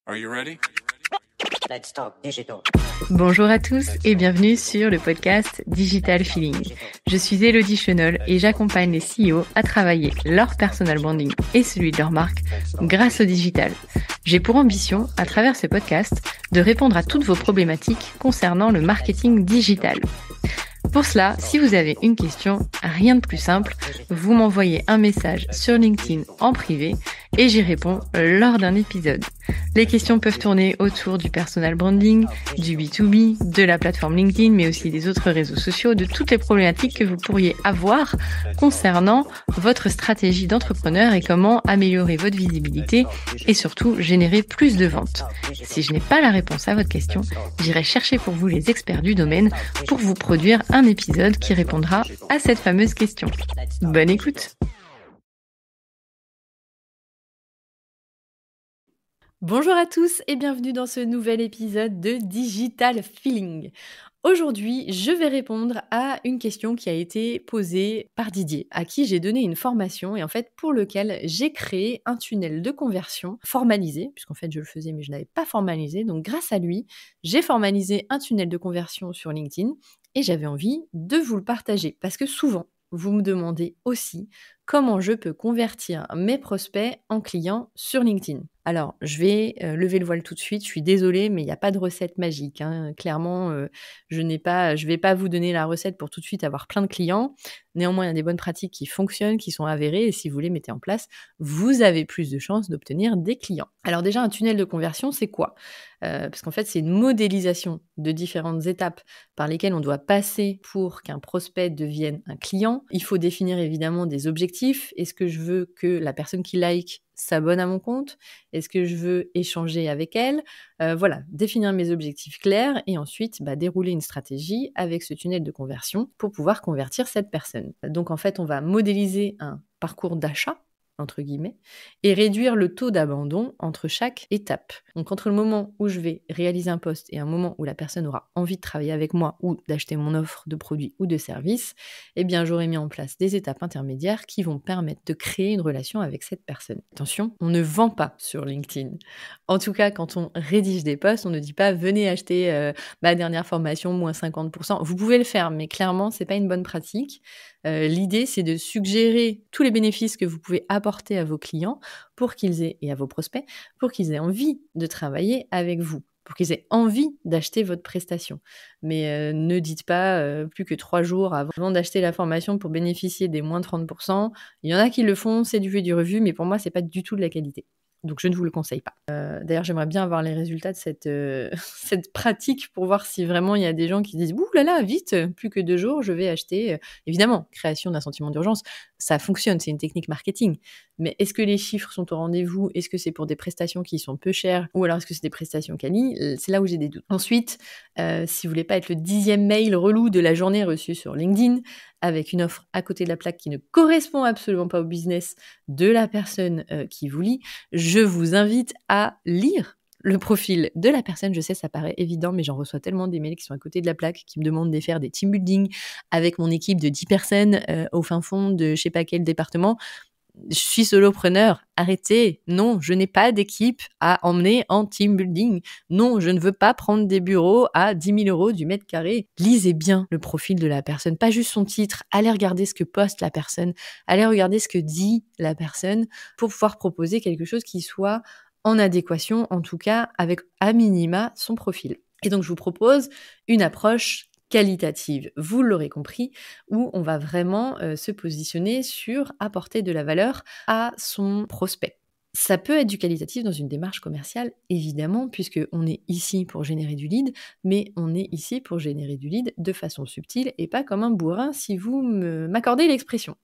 Are you ready? Let's talk digital. Bonjour à tous et bienvenue sur le podcast Digital Feeling. Je suis Elodie Chenol et j'accompagne les CEO à travailler leur personal branding et celui de leur marque grâce au digital. J'ai pour ambition, à travers ce podcast, de répondre à toutes vos problématiques concernant le marketing digital. Pour cela, si vous avez une question, rien de plus simple, vous m'envoyez un message sur LinkedIn en privé et j'y réponds lors d'un épisode. Les questions peuvent tourner autour du personal branding, du B2B, de la plateforme LinkedIn, mais aussi des autres réseaux sociaux, de toutes les problématiques que vous pourriez avoir concernant votre stratégie d'entrepreneur et comment améliorer votre visibilité et surtout générer plus de ventes. Si je n'ai pas la réponse à votre question, j'irai chercher pour vous les experts du domaine pour vous produire un épisode qui répondra à cette fameuse question. Bonne écoute! Bonjour à tous et bienvenue dans ce nouvel épisode de Digital Feeling. Aujourd'hui, je vais répondre à une question qui a été posée par Didier, à qui j'ai donné une formation et en fait pour lequel j'ai créé un tunnel de conversion formalisé, puisqu'en fait je le faisais mais je n'avais pas formalisé. Donc grâce à lui, j'ai formalisé un tunnel de conversion sur LinkedIn et j'avais envie de vous le partager parce que souvent, vous me demandez aussi comment je peux convertir mes prospects en clients sur LinkedIn. Alors, je vais lever le voile tout de suite. Je suis désolée, mais il n'y a pas de recette magique. Clairement, je ne vais pas vous donner la recette pour tout de suite avoir plein de clients. Néanmoins, il y a des bonnes pratiques qui fonctionnent, qui sont avérées. Et si vous les mettez en place, vous avez plus de chances d'obtenir des clients. Alors déjà, un tunnel de conversion, c'est quoi ? Parce qu'en fait, c'est une modélisation de différentes étapes par lesquelles on doit passer pour qu'un prospect devienne un client. Il faut définir évidemment des objectifs. Est-ce que je veux que la personne qui like s'abonne à mon compte? Est-ce que je veux échanger avec elle? Voilà, définir mes objectifs clairs et ensuite dérouler une stratégie avec ce tunnel de conversion pour pouvoir convertir cette personne. Donc en fait, on va modéliser un parcours d'achat entre guillemets, et réduire le taux d'abandon entre chaque étape. Donc entre le moment où je vais réaliser un post et un moment où la personne aura envie de travailler avec moi ou d'acheter mon offre de produit ou de service, eh bien j'aurai mis en place des étapes intermédiaires qui vont permettre de créer une relation avec cette personne. Attention, on ne vend pas sur LinkedIn. En tout cas, quand on rédige des posts, on ne dit pas « venez acheter ma dernière formation, moins 50%. » Vous pouvez le faire, mais clairement, c'est pas une bonne pratique. L'idée, c'est de suggérer tous les bénéfices que vous pouvez apporter à vos clients pour qu'ils aient, et à vos prospects, pour qu'ils aient envie de travailler avec vous, pour qu'ils aient envie d'acheter votre prestation. Mais ne dites pas plus que 3 jours avant d'acheter la formation pour bénéficier des moins 30%. Il y en a qui le font, c'est du vu et du revu, mais pour moi, c'est pas du tout de la qualité. Donc, je ne vous le conseille pas. D'ailleurs, j'aimerais bien avoir les résultats de cette pratique pour voir si vraiment il y a des gens qui disent « Ouh là là, vite, plus que 2 jours, je vais acheter. » Évidemment, création d'un sentiment d'urgence, ça fonctionne, c'est une technique marketing. Mais est-ce que les chiffres sont au rendez-vous? Est-ce que c'est pour des prestations qui sont peu chères? Ou alors est-ce que c'est des prestations quali? C'est là où j'ai des doutes. Ensuite, si vous voulez pas être le 10e mail relou de la journée reçu sur LinkedIn, avec une offre à côté de la plaque qui ne correspond absolument pas au business de la personne qui vous lit, je vous invite à lire le profil de la personne. Je sais, ça paraît évident, mais j'en reçois tellement des mails qui sont à côté de la plaque, qui me demandent de faire des team building avec mon équipe de 10 personnes au fin fond de je sais pas quel département. Je suis solopreneur, arrêtez. Non, je n'ai pas d'équipe à emmener en team building. Non, je ne veux pas prendre des bureaux à 10 000 euros du mètre carré. Lisez bien le profil de la personne, pas juste son titre. Allez regarder ce que poste la personne. Allez regarder ce que dit la personne pour pouvoir proposer quelque chose qui soit en adéquation, en tout cas, avec à minima son profil. Et donc, je vous propose une approche qualitative, vous l'aurez compris, où on va vraiment se positionner sur apporter de la valeur à son prospect. Ça peut être du qualitatif dans une démarche commerciale, évidemment, puisqu'on est ici pour générer du lead, mais on est ici pour générer du lead de façon subtile et pas comme un bourrin, si vous m'accordez l'expression.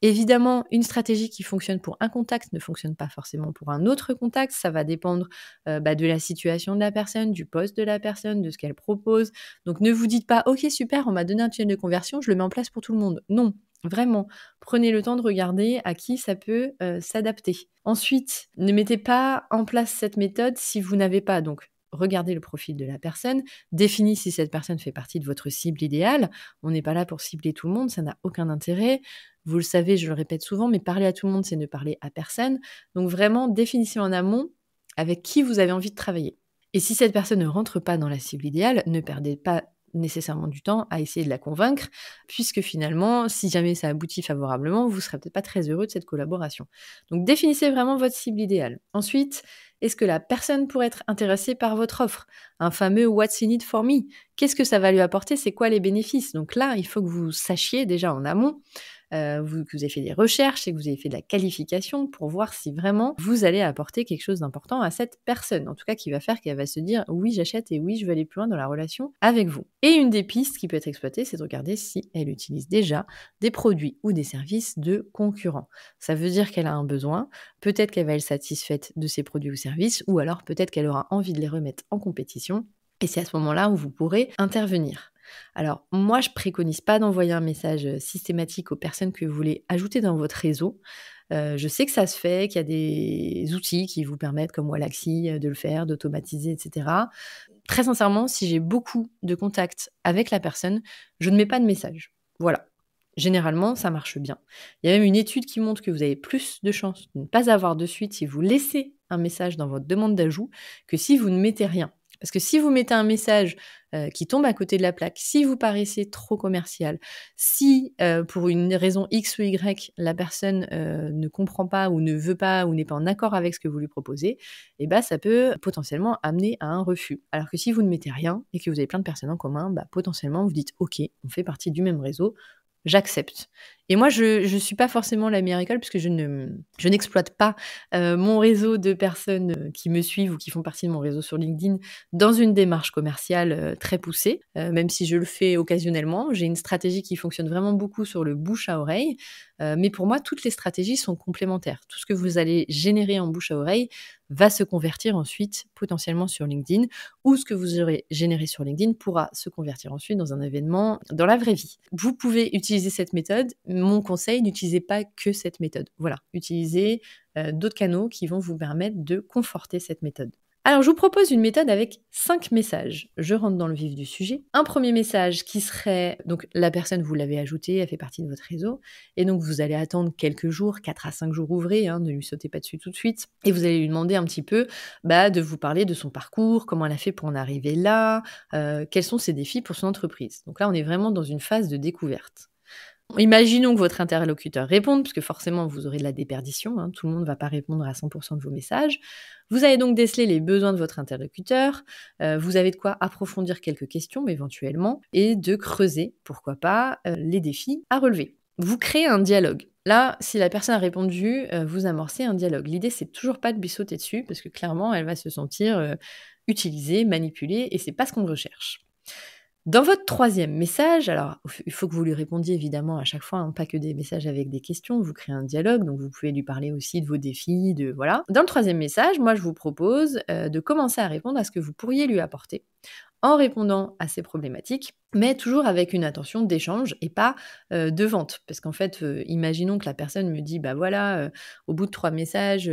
Évidemment, une stratégie qui fonctionne pour un contact ne fonctionne pas forcément pour un autre contact. Ça va dépendre de la situation de la personne, du poste de la personne, de ce qu'elle propose. Donc ne vous dites pas « Ok, super, on m'a donné un tunnel de conversion, je le mets en place pour tout le monde ». Non, vraiment, prenez le temps de regarder à qui ça peut s'adapter. Ensuite, ne mettez pas en place cette méthode si vous n'avez pas donc regardez le profil de la personne, définissez si cette personne fait partie de votre cible idéale. On n'est pas là pour cibler tout le monde, ça n'a aucun intérêt. Vous le savez, je le répète souvent, mais parler à tout le monde, c'est ne parler à personne. Donc vraiment, définissez en amont avec qui vous avez envie de travailler. Et si cette personne ne rentre pas dans la cible idéale, ne perdez pas nécessairement du temps à essayer de la convaincre, puisque finalement, si jamais ça aboutit favorablement, vous ne serez peut-être pas très heureux de cette collaboration. Donc définissez vraiment votre cible idéale. Ensuite, est-ce que la personne pourrait être intéressée par votre offre? Un fameux What's in it for me? Qu'est-ce que ça va lui apporter? C'est quoi les bénéfices? Donc là, il faut que vous sachiez déjà en amont, que vous avez fait des recherches et que vous avez fait de la qualification pour voir si vraiment vous allez apporter quelque chose d'important à cette personne. En tout cas, qui va faire qu'elle va se dire oui, j'achète et oui, je veux aller plus loin dans la relation avec vous. Et une des pistes qui peut être exploitée, c'est de regarder si elle utilise déjà des produits ou des services de concurrents. Ça veut dire qu'elle a un besoin, peut-être qu'elle va être satisfaite de ses produits ou services, ou alors peut-être qu'elle aura envie de les remettre en compétition. Et c'est à ce moment-là où vous pourrez intervenir. Alors, moi, je préconise pas d'envoyer un message systématique aux personnes que vous voulez ajouter dans votre réseau. Je sais que ça se fait, qu'il y a des outils qui vous permettent, comme Wallaxy, de le faire, d'automatiser, etc. Très sincèrement, si j'ai beaucoup de contacts avec la personne, je ne mets pas de message. Voilà. Généralement, ça marche bien. Il y a même une étude qui montre que vous avez plus de chances de ne pas avoir de suite si vous laissez un message dans votre demande d'ajout que si vous ne mettez rien. Parce que si vous mettez un message qui tombe à côté de la plaque, si vous paraissez trop commercial, si pour une raison X ou Y, la personne ne comprend pas ou ne veut pas ou n'est pas en accord avec ce que vous lui proposez, eh ben, ça peut potentiellement amener à un refus. Alors que si vous ne mettez rien et que vous avez plein de personnes en commun, bah, potentiellement vous dites « Ok, on fait partie du même réseau, j'accepte ». Et moi, je suis pas forcément la meilleure école puisque je n'exploite pas mon réseau de personnes qui me suivent ou qui font partie de mon réseau sur LinkedIn dans une démarche commerciale très poussée, même si je le fais occasionnellement. J'ai une stratégie qui fonctionne vraiment beaucoup sur le bouche à oreille, mais pour moi, toutes les stratégies sont complémentaires. Tout ce que vous allez générer en bouche à oreille va se convertir ensuite potentiellement sur LinkedIn, ou ce que vous aurez généré sur LinkedIn pourra se convertir ensuite dans un événement dans la vraie vie. Vous pouvez utiliser cette méthode. Mon conseil, n'utilisez pas que cette méthode. Voilà, utilisez d'autres canaux qui vont vous permettre de conforter cette méthode. Alors, je vous propose une méthode avec 5 messages. Je rentre dans le vif du sujet. Un premier message qui serait, donc la personne, vous l'avez ajoutée, elle fait partie de votre réseau, et donc vous allez attendre quelques jours, 4 à 5 jours ouvrés, ne lui sautez pas dessus tout de suite, et vous allez lui demander un petit peu de vous parler de son parcours, comment elle a fait pour en arriver là, quels sont ses défis pour son entreprise. Donc là, on est vraiment dans une phase de découverte. Imaginons que votre interlocuteur réponde, puisque forcément vous aurez de la déperdition, tout le monde ne va pas répondre à 100% de vos messages. Vous allez donc déceler les besoins de votre interlocuteur, vous avez de quoi approfondir quelques questions éventuellement, et de creuser, pourquoi pas, les défis à relever. Vous créez un dialogue. Là, si la personne a répondu, vous amorcez un dialogue. L'idée, c'est toujours pas de lui sauter dessus, parce que clairement, elle va se sentir utilisée, manipulée, et c'est pas ce qu'on recherche. Dans votre troisième message, alors il faut que vous lui répondiez évidemment à chaque fois, pas que des messages avec des questions, vous créez un dialogue, donc vous pouvez lui parler aussi de vos défis, voilà. Dans le troisième message, moi je vous propose de commencer à répondre à ce que vous pourriez lui apporter, en répondant à ses problématiques, mais toujours avec une intention d'échange et pas de vente. Parce qu'en fait, imaginons que la personne me dit, au bout de 3 messages,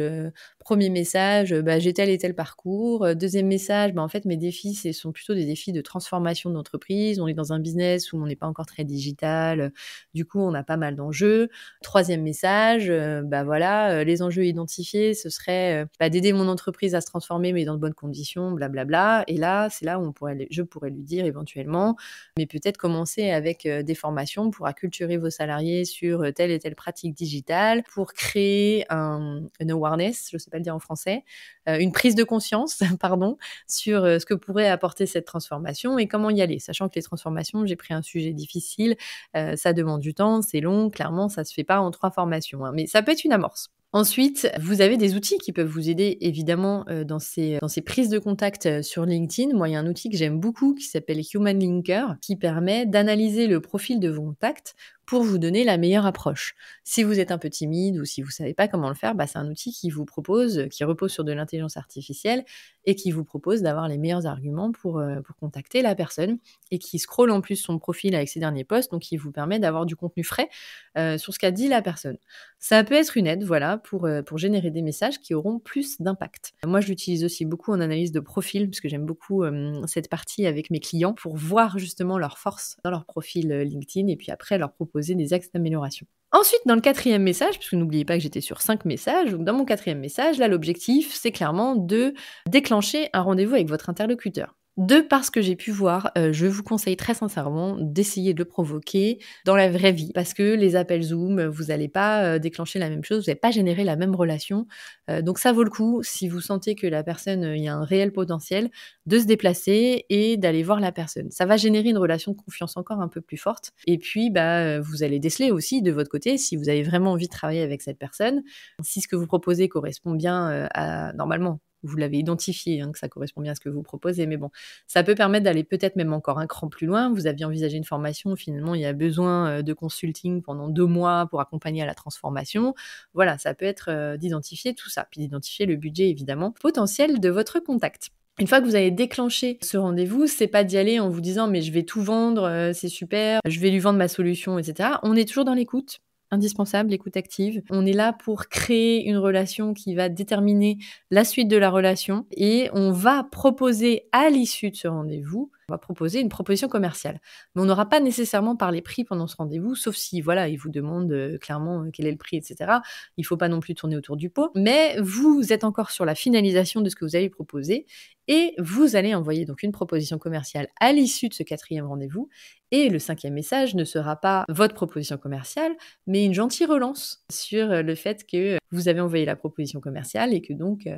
premier message, j'ai tel et tel parcours. Deuxième message, en fait, mes défis, ce sont plutôt des défis de transformation d'entreprise. On est dans un business où on n'est pas encore très digital. Du coup, on a pas mal d'enjeux. Troisième message, les enjeux identifiés, ce serait d'aider mon entreprise à se transformer, mais dans de bonnes conditions, blablabla. Et là, c'est là où je pourrais lui dire éventuellement, mais peut-être commencer avec des formations pour acculturer vos salariés sur telle et telle pratique digitale, pour créer un awareness, je ne sais pas le dire en français, une prise de conscience, pardon, sur ce que pourrait apporter cette transformation et comment y aller. Sachant que les transformations, j'ai pris un sujet difficile, ça demande du temps, c'est long, clairement, ça se fait pas en 3 formations, mais ça peut être une amorce. Ensuite, vous avez des outils qui peuvent vous aider évidemment dans ces prises de contact sur LinkedIn. Moi, il y a un outil que j'aime beaucoup qui s'appelle Human Linker, qui permet d'analyser le profil de vos contacts pour vous donner la meilleure approche. Si vous êtes un peu timide ou si vous ne savez pas comment le faire, c'est un outil qui repose sur de l'intelligence artificielle et qui vous propose d'avoir les meilleurs arguments pour contacter la personne et qui scrolle en plus son profil avec ses derniers posts, donc qui vous permet d'avoir du contenu frais sur ce qu'a dit la personne. Ça peut être une aide, voilà, pour générer des messages qui auront plus d'impact. Moi, je l'utilise aussi beaucoup en analyse de profil, parce que j'aime beaucoup cette partie avec mes clients pour voir justement leurs forces dans leur profil LinkedIn et puis après leur proposer des axes d'amélioration. Ensuite, dans le 4e message, parce que n'oubliez pas que j'étais sur 5 messages, donc dans mon 4e message, là, l'objectif, c'est clairement de déclencher un rendez-vous avec votre interlocuteur. De par ce que j'ai pu voir, je vous conseille très sincèrement d'essayer de le provoquer dans la vraie vie. Parce que les appels Zoom, vous n'allez pas déclencher la même chose, vous n'allez pas générer la même relation. Donc ça vaut le coup, si vous sentez que la personne, il y a un réel potentiel, de se déplacer et d'aller voir la personne. Ça va générer une relation de confiance encore un peu plus forte. Et puis, vous allez déceler aussi de votre côté si vous avez vraiment envie de travailler avec cette personne. Si ce que vous proposez correspond bien à... Normalement, vous l'avez identifié, que ça correspond bien à ce que vous proposez, mais bon, ça peut permettre d'aller peut-être même encore un cran plus loin. Vous aviez envisagé une formation, finalement, il y a besoin de consulting pendant 2 mois pour accompagner à la transformation. Voilà, ça peut être d'identifier tout ça, puis d'identifier le budget, évidemment, potentiel de votre contact. Une fois que vous avez déclenché ce rendez-vous, c'est pas d'y aller en vous disant « mais je vais tout vendre, c'est super, je vais lui vendre ma solution, etc. » On est toujours dans l'écoute. Indispensable, l'écoute active. On est là pour créer une relation qui va déterminer la suite de la relation et on va proposer à l'issue de ce rendez-vous, on va proposer une proposition commerciale. Mais on n'aura pas nécessairement parlé prix pendant ce rendez-vous, sauf si, voilà, il vous demande clairement quel est le prix, etc. Il ne faut pas non plus tourner autour du pot. Mais vous êtes encore sur la finalisation de ce que vous allez proposer et vous allez envoyer donc une proposition commerciale à l'issue de ce 4e rendez-vous. Et le 5e message ne sera pas votre proposition commerciale, mais une gentille relance sur le fait que vous avez envoyé la proposition commerciale et que donc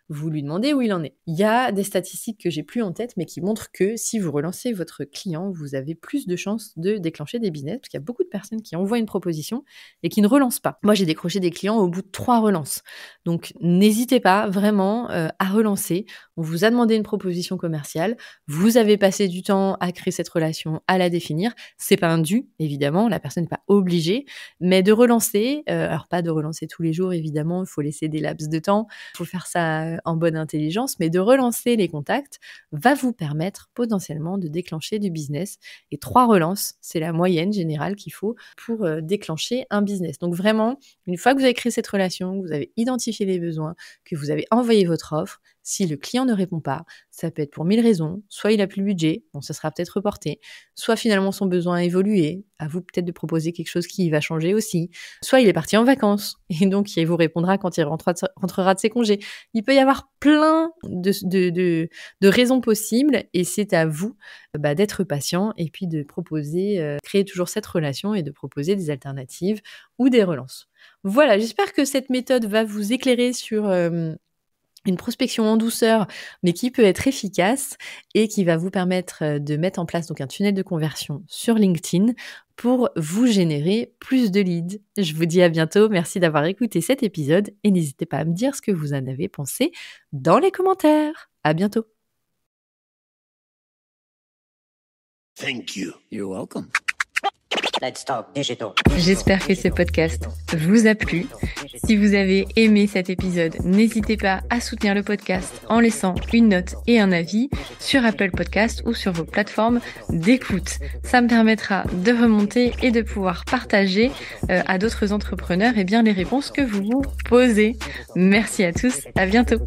vous lui demandez où il en est. Il y a des statistiques que j'ai plus en tête, mais qui montrent que si vous relancez votre client, vous avez plus de chances de déclencher des business, parce qu'il y a beaucoup de personnes qui envoient une proposition et qui ne relancent pas. Moi, j'ai décroché des clients au bout de 3 relances. Donc, n'hésitez pas vraiment à relancer. On vous a demandé une proposition commerciale, vous avez passé du temps à créer cette relation, à la définir. C'est pas un dû, évidemment, la personne n'est pas obligée, mais de relancer, alors pas de relancer tous les jours, évidemment, il faut laisser des laps de temps, il faut faire ça en bonne intelligence, mais de relancer les contacts va vous permettre potentiellement de déclencher du business. Et 3 relances, c'est la moyenne générale qu'il faut pour déclencher un business. Donc vraiment, une fois que vous avez créé cette relation, que vous avez identifié les besoins, que vous avez envoyé votre offre, si le client ne répond pas, ça peut être pour 1000 raisons. Soit il a plus le budget, bon, ça sera peut-être reporté. Soit finalement son besoin a évolué. À vous peut-être de proposer quelque chose qui va changer aussi. Soit il est parti en vacances et donc il vous répondra quand il rentrera de ses congés. Il peut y avoir plein de raisons possibles et c'est à vous d'être patient et puis de proposer, créer toujours cette relation et de proposer des alternatives ou des relances. Voilà, j'espère que cette méthode va vous éclairer sur une prospection en douceur, mais qui peut être efficace et qui va vous permettre de mettre en place donc un tunnel de conversion sur LinkedIn pour vous générer plus de leads. Je vous dis à bientôt, merci d'avoir écouté cet épisode et n'hésitez pas à me dire ce que vous en avez pensé dans les commentaires. À bientôt. Thank you. You're welcome. Let's talk digital. J'espère que ce podcast vous a plu. Si vous avez aimé cet épisode, n'hésitez pas à soutenir le podcast en laissant une note et un avis sur Apple Podcast ou sur vos plateformes d'écoute. Ça me permettra de remonter et de pouvoir partager à d'autres entrepreneurs les réponses que vous vous posez. Merci à tous, à bientôt.